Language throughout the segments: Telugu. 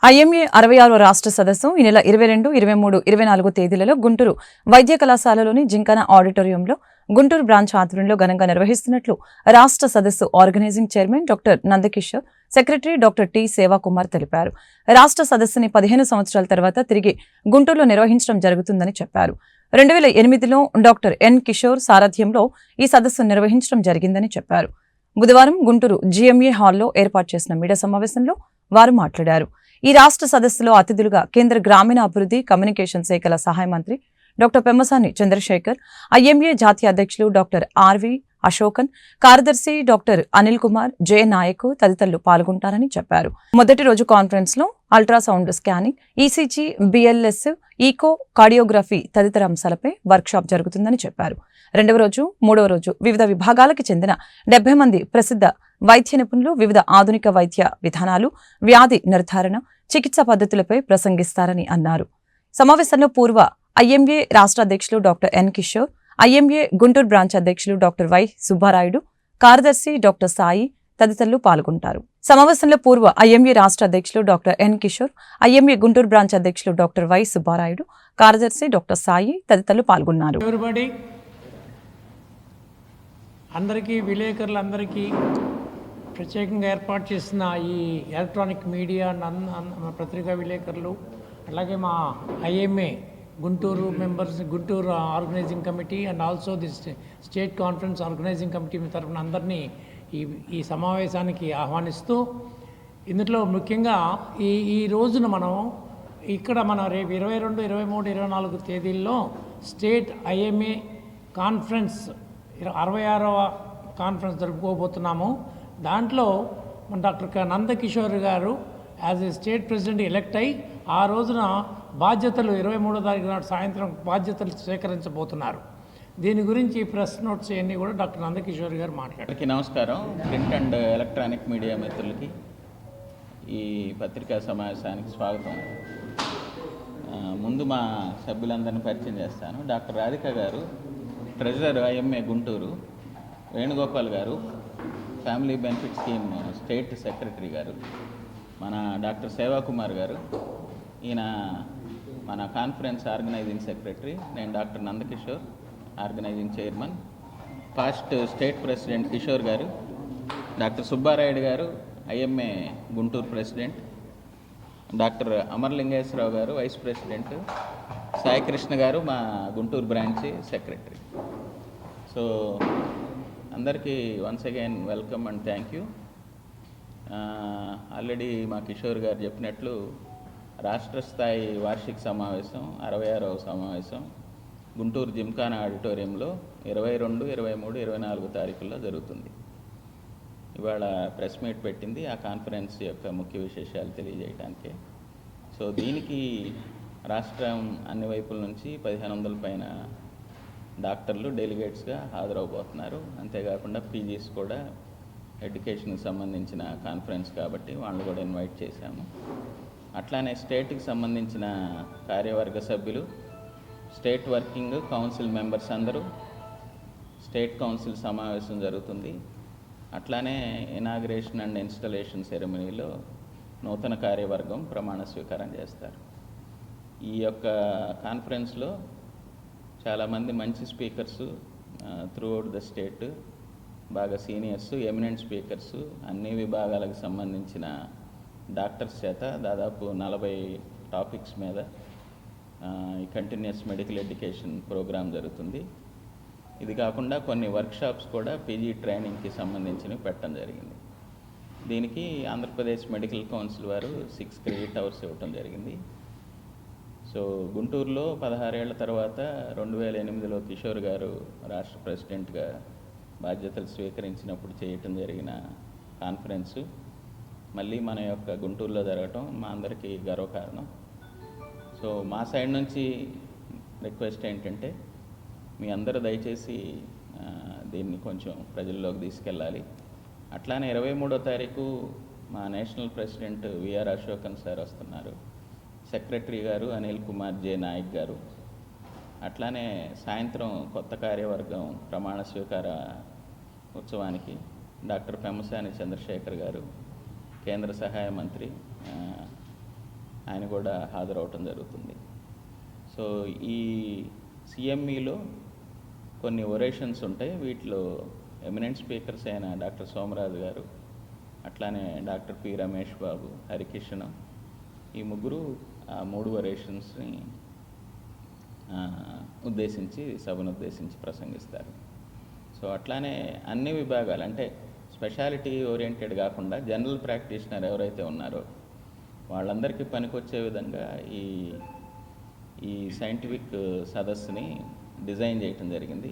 ఐఎంఏ 66వ రాష్ట్ర సదస్సు ఈ నెల 22, 23, 24 తేదీలలో గుంటూరు వైద్య కళాశాలలోని జింకానా ఆడిటోరియంలో గుంటూరు బ్రాంచ్ ఆధ్వర్యంలో ఘనంగా నిర్వహిస్తున్నట్లు రాష్ట్ర సదస్సు organising chairman doctor Nandakishore, secretary doctor T Sevakumar తెలిపారు. రాష్ట్ర సదస్సుని 15 సంవత్సరాల తర్వాత తిరిగి గుంటూరులో నిర్వహించడం జరుగుతుందని చెప్పారు. 2008లో డాక్టర్ ఎన్ కిషోర్ సారథ్యంలో ఈ సదస్సు నిర్వహించడం జరిగిందని చెప్పారు. బుధవారం గుంటూరు జిఎంఏ హాల్లో ఏర్పాటు చేసిన మీడియా సమావేశంలో వారు మాట్లాడారు. ఈ రాష్ట్ర సదస్సులో అతిథులుగా కేంద్ర గ్రామీణ అభివృద్ధి కమ్యూనికేషన్ శాఖల సహాయ మంత్రి డాక్టర్ పెమ్మసాని చంద్రశేఖర్, ఐఎంఏ జాతీయ అధ్యక్షులు డాక్టర్ ఆర్వి అశోకన్, కార్యదర్శి డాక్టర్ అనిల్ కుమార్, జే నాయక్ తదితరులు పాల్గొంటారని చెప్పారు. మొదటి రోజు కాన్ఫరెన్స్ లో ultrasound scanning, ECG, BLS, echocardiography తదితర అంశాలపై వర్క్షాప్ జరుగుతుందని చెప్పారు. రెండవ రోజు, మూడవ రోజు వివిధ విభాగాలకు చెందిన 70 మంది ప్రసిద్ధ వైద్య నిపుణులు వివిధ ఆధునిక వైద్య విధానాలు, వ్యాధి నిర్ధారణ, చికిత్సా పద్ధతులపై ప్రసంగిస్తారని అన్నారు. సమావేశంలో పూర్వ ఐఎంఏ రాష్ట్ర అధ్యక్షులు doctor N Kishore, IMA Guntur branch అధ్యక్షులు డాక్టర్ వై సుబ్బారాయుడు, కార్యదర్శి డాక్టర్ సాయి తదితరులు పాల్గొంటారు. సమావేశంలో పూర్వ ఐఎంఏ రాష్ట్ర అధ్యక్షులు doctor N Kishore, IMA Guntur branch అధ్యక్షులు డాక్టర్ వై సుబ్బారాయుడు, కార్యదర్శి డాక్టర్ సాయి తదితరులు పాల్గొన్నారు. అందరికీ విలేకరులందరికీ ప్రత్యేకంగా ఏర్పాటు చేసిన ఈ ఎలక్ట్రానిక్ మీడియా పత్రికా విలేకరులు, అలాగే మా IMA Guntur members, Guntur organising committee and also the state conference organising committee తరఫున అందరినీ ఈ సమావేశానికి ఆహ్వానిస్తూ, ఇందులో ముఖ్యంగా ఈ రోజున మనం ఇక్కడ రేపు 22, 23, 24 తేదీల్లో స్టేట్ ఐఎంఏ కాన్ఫరెన్స్ 66వ కాన్ఫరెన్స్ జరుపుకోబోతున్నాము. దాంట్లో మన డాక్టర్ నందకిషోర్ గారు as a state president elect అయ్యి ఆ రోజున బాధ్యతలు 23వ తారీఖు నాడు సాయంత్రం బాధ్యతలు స్వీకరించబోతున్నారు. దీని గురించి ప్రెస్ నోట్స్ అన్నీ కూడా డాక్టర్ నందకిషోర్ గారు మాట్లాడారు. నమస్కారం. ప్రింట్ అండ్ ఎలక్ట్రానిక్ మీడియా మిత్రులకి ఈ పత్రికా సమావేశానికి స్వాగతం. ముందు మా సభ్యులందరినీ పరిచయం చేస్తాను. డాక్టర్ రాధిక గారు, treasurer IMA Guntur, Venugopal garu, family benefit scheme state secretary garu, మన డాక్టర్ సేవాకుమార్ గారు, ఈయన మన కాన్ఫరెన్స్ ఆర్గనైజింగ్ సెక్రటరీ, నేను doctor Nandakishore, organising chairman, past state president Kishore garu, doctor Subbarayudu garu, IMA Guntur president, doctor Amarlingeswararao garu, vice president, Saikrishna garu, మా గుంటూరు బ్రాంచ్ సెక్రటరీ. సో అందరికీ once again welcome and thank you. Already మా కిషోర్ గారు చెప్పినట్లు రాష్ట్ర స్థాయి వార్షిక సమావేశం 66వ సమావేశం గుంటూరు జింకానా ఆడిటోరియంలో 22, 23, 24 తారీఖుల్లో జరుగుతుంది. ఇవాళ ప్రెస్ మీట్ పెట్టింది ఆ కాన్ఫరెన్స్ యొక్క ముఖ్య విశేషాలు తెలియజేయడానికే. సో దీనికి రాష్ట్రం అన్ని వైపుల నుంచి 1500 పైన డాక్టర్లు డెలిగేట్స్గా హాజరవబోతున్నారు. అంతేకాకుండా పీజీస్ కూడా ఎడ్యుకేషన్కి సంబంధించిన కాన్ఫరెన్స్ కాబట్టి వాళ్ళు కూడా ఇన్వైట్ చేశాము. అట్లానే స్టేట్కి సంబంధించిన కార్యవర్గ సభ్యులు, స్టేట్ వర్కింగ్ కౌన్సిల్ మెంబర్స్ అందరూ స్టేట్ కౌన్సిల్ సమావేశం జరుగుతుంది. అట్లానే ఇనాగ్రేషన్ అండ్ ఇన్స్టలేషన్ సెరమనీలో నూతన కార్యవర్గం ప్రమాణ స్వీకారం చేస్తారు. ఈ యొక్క కాన్ఫరెన్స్లో చాలామంది మంచి స్పీకర్సు త్రూఅవుట్ ద స్టేట్, బాగా సీనియర్సు, ఎమినెంట్ స్పీకర్సు, అన్ని విభాగాలకు సంబంధించిన డాక్టర్స్ చేత దాదాపు 40 టాపిక్స్ మీద ఈ కంటిన్యూస్ మెడికల్ ఎడ్యుకేషన్ ప్రోగ్రాం జరుగుతుంది. ఇది కాకుండా కొన్ని వర్క్షాప్స్ కూడా పీజీ ట్రైనింగ్కి సంబంధించినవి పెట్టడం జరిగింది. దీనికి ఆంధ్రప్రదేశ్ మెడికల్ కౌన్సిల్ వారు 6 క్రెడిట్ అవర్స్ ఇవ్వటం జరిగింది. సో గుంటూరులో 16 ఏళ్ల తర్వాత 2008లో కిషోర్ గారు రాష్ట్ర ప్రెసిడెంట్గా బాధ్యతలు స్వీకరించినప్పుడు చేయటం జరిగిన కాన్ఫరెన్సు మళ్ళీ మన యొక్క గుంటూరులో జరగటం మా అందరికీ గర్వకారణం. సో మా సైడ్ నుంచి రిక్వెస్ట్ ఏంటంటే మీ అందరూ దయచేసి దీన్ని కొంచెం ప్రజల్లోకి తీసుకెళ్ళాలి. అట్లానే 23వ తారీఖు మా national president VR Ashokan sir వస్తున్నారు, సెక్రటరీ గారు అనిల్ కుమార్, జే నాయక్ గారు. అట్లానే సాయంత్రం కొత్త కార్యవర్గం ప్రమాణ స్వీకార ఉత్సవానికి డాక్టర్ పెమ్మసాని చంద్రశేఖర్ గారు, కేంద్ర సహాయ మంత్రి, ఆయన కూడా హాజరవటం జరుగుతుంది. సో ఈ సిఎంఈలో కొన్ని ఒరేషన్స్ ఉంటాయి. వీటిలో ఎమినెంట్ స్పీకర్స్ అయిన డాక్టర్ సోమరాజు గారు, అట్లానే డాక్టర్ పి రమేష్ బాబు, హరికిషన్, ఈ ముగ్గురు ఆ 3 ఒరేషన్స్ని ఉద్దేశించి సభను ఉద్దేశించి ప్రసంగిస్తారు. సో అట్లానే అన్ని విభాగాలు అంటే స్పెషాలిటీ ఓరియంటెడ్ కాకుండా జనరల్ ప్రాక్టీషనర్ ఎవరైతే ఉన్నారో వాళ్ళందరికీ పనికొచ్చే విధంగా ఈ సైంటిఫిక్ సదస్సుని డిజైన్ చేయటం జరిగింది.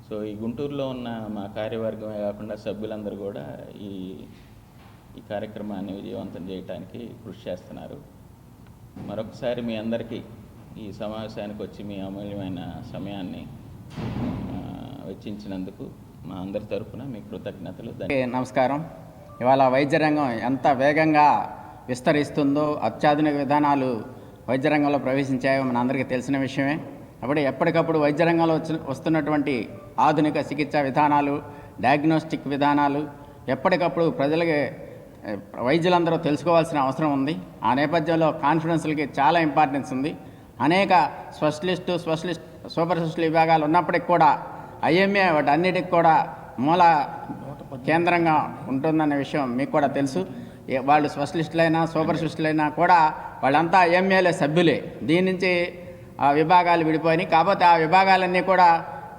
సో ఈ గుంటూరులో ఉన్న మా కార్యవర్గమే కాకుండా సభ్యులందరూ కూడా ఈ కార్యక్రమాన్ని విజయవంతం చేయడానికి కృషి చేస్తున్నారు. మరొకసారి మీ అందరికీ ఈ సమావేశానికి వచ్చి మీ అమూల్యమైన సమయాన్ని వెచ్చించినందుకు మా అందరి తరఫున మీ కృతజ్ఞతలు. నమస్కారం. ఇవాళ వైద్య రంగం ఎంత వేగంగా విస్తరిస్తుందో, అత్యాధునిక విధానాలు వైద్య రంగంలో ప్రవేశించాయో మన అందరికీ తెలిసిన విషయమే. అప్పుడే ఎప్పటికప్పుడు వైద్య రంగంలో వస్తున్నటువంటి ఆధునిక చికిత్సా విధానాలు, డయాగ్నోస్టిక్ విధానాలు ఎప్పటికప్పుడు ప్రజలకి వైద్యులందరూ తెలుసుకోవాల్సిన అవసరం ఉంది. ఆ నేపథ్యంలో కాన్ఫరెన్స్లకి చాలా ఇంపార్టెన్స్ ఉంది. అనేక స్పెషలిస్ట్, సూపర్ స్పెషలిస్ట్ విభాగాలు ఉన్నప్పటికి కూడా ఐఎంఏ వాటి అన్నిటికి కూడా మూల కేంద్రంగా ఉంటుందన్న విషయం మీకు కూడా తెలుసు. వాళ్ళు స్పెషలిస్టులైనా సూపర్ స్పెషలిస్టులైనా కూడా వాళ్ళంతా ఐఎంఏలో సభ్యులే. దీని నుంచి ఆ విభాగాలు విడిపోయినాయి. కాకపోతే ఆ విభాగాలన్నీ కూడా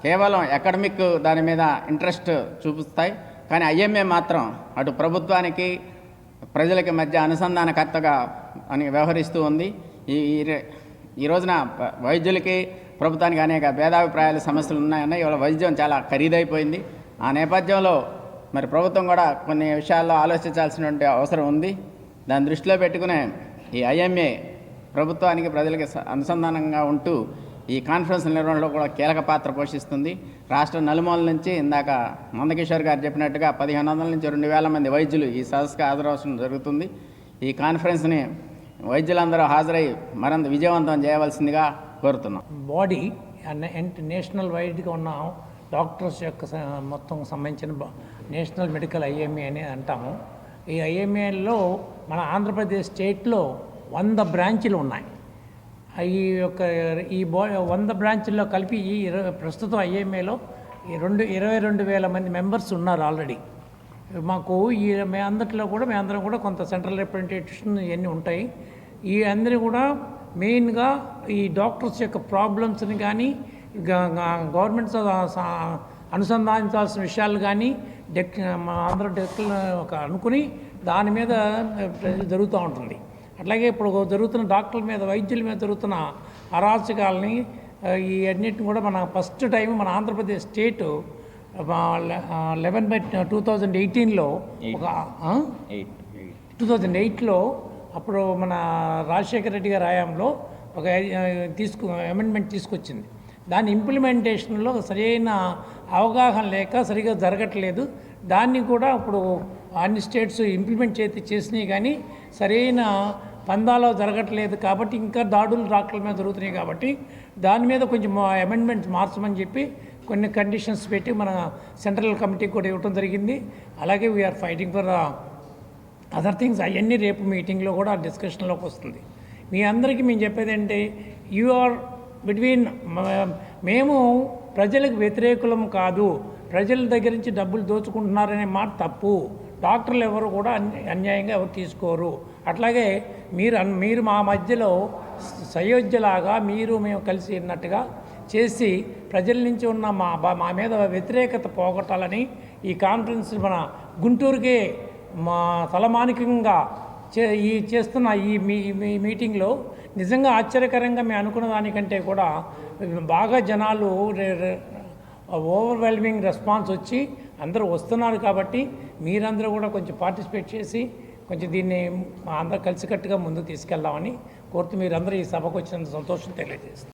కేవలం అకాడమిక్ దాని మీద ఇంట్రెస్ట్ చూపిస్తాయి. కానీ ఐఎంఏ మాత్రం అటు ప్రభుత్వానికి ప్రజలకి మధ్య అనుసంధానకర్తగా అని వ్యవహరిస్తూ ఉంది. ఈ రోజున వైద్యులకి ప్రభుత్వానికి అనేక భేదాభిప్రాయాలు, సమస్యలు ఉన్నాయన్న ఇవాళ వైద్యం చాలా ఖరీదైపోయింది. ఆ నేపథ్యంలో మరి ప్రభుత్వం కూడా కొన్ని విషయాల్లో ఆలోచించాల్సినటువంటి అవసరం ఉంది. దాన్ని దృష్టిలో పెట్టుకునే ఈ ఐఎంఏ ప్రభుత్వానికి ప్రజలకి అనుసంధానంగా ఉంటూ ఈ కాన్ఫరెన్స్ నిర్వహణలో కూడా కీలక పాత్ర పోషిస్తుంది. రాష్ట్ర నలుమూల నుంచి ఇందాక మందకిషోర్ గారు చెప్పినట్టుగా 1500 నుంచి 2000 మంది వైద్యులు ఈ సదస్సుకు హాజరవడం జరుగుతుంది. ఈ కాన్ఫరెన్స్ని వైద్యులందరూ హాజరై మరింత విజయవంతం చేయవలసిందిగా కోరుతున్నాం. బాడీ నేషనల్ వైడ్గా ఉన్న డాక్టర్స్ యొక్క మొత్తం సంబంధించిన నేషనల్ మెడికల్ ఐఎంఏ అని అంటాము. ఈ ఐఎంఏలో మన ఆంధ్రప్రదేశ్ స్టేట్లో 100 బ్రాంచీలు ఉన్నాయి. ఈ యొక్క 100 బ్రాంచీల్లో కలిపి ప్రస్తుతం ఐఎంఏలో 22,000 మంది మెంబర్స్ ఉన్నారు ఆల్రెడీ. మాకు మేమందరం కూడా కొంత సెంట్రల్ రిప్రజెంటేషన్ ఇవన్నీ ఉంటాయి. ఈ అందరూ కూడా మెయిన్గా ఈ డాక్టర్స్ యొక్క ప్రాబ్లమ్స్ని కానీ గవర్నమెంట్ అనుసంధానించాల్సిన విషయాలు కానీ అందరూ ఒక అనుకుని దాని మీద జరుగుతూ ఉంటుంది. అట్లాగే ఇప్పుడు జరుగుతున్న డాక్టర్ల మీద, వైద్యుల మీద జరుగుతున్న అరాచకాలని ఈ అన్నిటిని కూడా మన ఫస్ట్ టైం మన ఆంధ్రప్రదేశ్ స్టేటు 11/2018లో 2008లో అప్పుడు మన రాజశేఖర రెడ్డి గారి హయాంలో ఒక అమెండ్మెంట్ తీసుకొచ్చింది. దాని ఇంప్లిమెంటేషన్లో సరైన అవగాహన లేక సరిగా జరగట్లేదు. దాన్ని కూడా ఇప్పుడు అన్ని స్టేట్స్ ఇంప్లిమెంట్ చేసినాయి కానీ సరైన పందాలో జరగట్లేదు. కాబట్టి ఇంకా దాడులు డాక్టర్ల మీద జరుగుతున్నాయి. కాబట్టి దాని మీద కొంచెం అమెండ్మెంట్స్ మార్చమని చెప్పి కొన్ని కండిషన్స్ పెట్టి మన సెంట్రల్ కమిటీకి కూడా ఇవ్వడం జరిగింది. అలాగే we are fighting for other things. అవన్నీ రేపు మీటింగ్లో కూడా డిస్కషన్లోకి వస్తుంది. మీ అందరికీ మేము చెప్పేది ఏంటి, యు ఆర్ బిట్వీన్ మేము ప్రజలకు వ్యతిరేకులం కాదు, ప్రజల దగ్గర నుంచి డబ్బులు దోచుకుంటున్నారనే మాట తప్పు. డాక్టర్లు ఎవరు కూడా అన్యాయంగా ఎవరు తీసుకోరు. అట్లాగే మీరు మా మధ్యలో సయోధ్యలాగా మేము కలిసి ఉన్నట్టుగా చేసి ప్రజల నుంచి ఉన్న మా మీద వ్యతిరేకత పోగొట్టాలని ఈ కాన్ఫరెన్స్ మన గుంటూరుకే మా తలమానికంగా చేస్తున్న ఈ మీటింగ్లో నిజంగా ఆశ్చర్యకరంగా మేము అనుకున్న దానికంటే కూడా బాగా జనాలు ఓవర్వెల్మింగ్ రెస్పాన్స్ వచ్చి అందరూ వస్తున్నారు. కాబట్టి మీరందరూ కూడా కొంచెం పార్టిసిపేట్ చేసి కొంచెం దీన్ని అందరూ కలిసికట్టుగా ముందుకు తీసుకెళ్దామని కోరుతూ మీరందరూ ఈ సభకు వచ్చినందుకు సంతోషం తెలియజేస్తాను.